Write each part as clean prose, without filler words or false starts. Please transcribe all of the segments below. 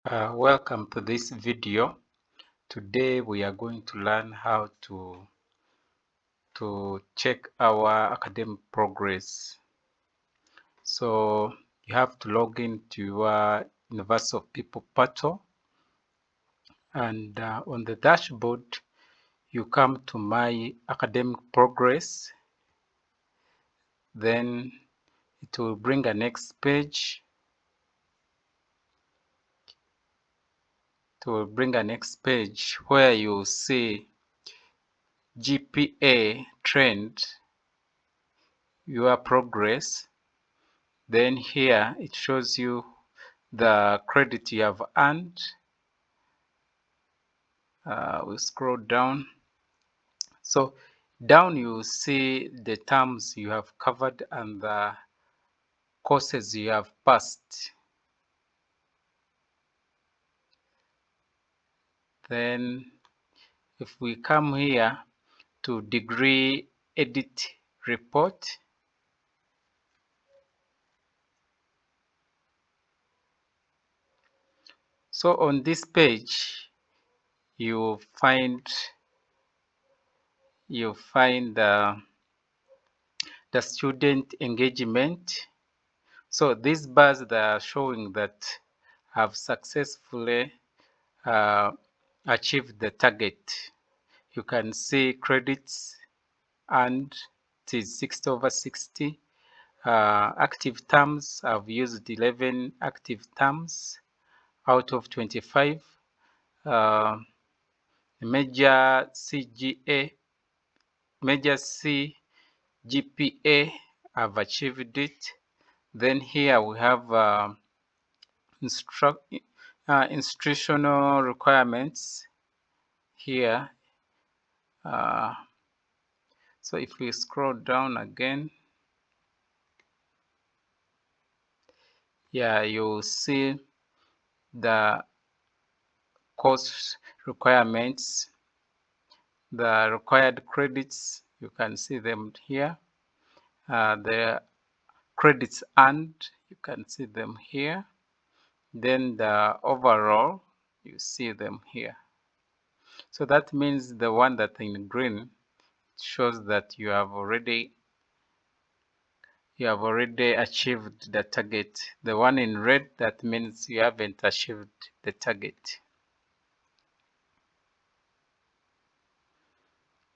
Welcome to this video. Today we are going to learn how to check our academic progress. So you have to log into your University of People portal, and on the dashboard you come to my academic progress. Then it will bring a next page. It will bring a next page where you see GPA trend, your progress. Then here it shows you the credit you have earned. We scroll down. So down you see the terms you have covered and the courses you have passed. Then if we come here to Degree Audit report, so on this page you find the student engagement. So these bars that are showing that have successfully achieved the target. You can see credits and it is 60/60. Active terms, I've used 11 active terms out of 25. Major CGPA, I've achieved it. Then here we have institutional requirements here. So if we scroll down again, yeah, you'll see the course requirements, the required credits. You can see them here. The credits earned, you can see them here. Then the overall, you see them here. So that means the one that in green shows that you have already achieved the target. The one in red, that means you haven't achieved the target.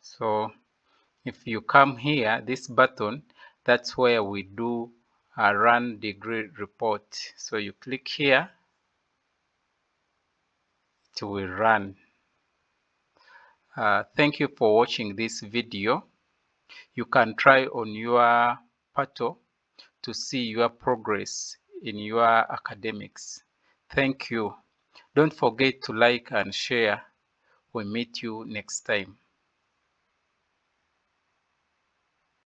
So if you come here, this button, that's where we do a run degree report. So you click here, it will run. Thank you for watching this video. You can try on your portal to see your progress in your academics. Thank you. Don't forget to like and share. We'll meet you next time.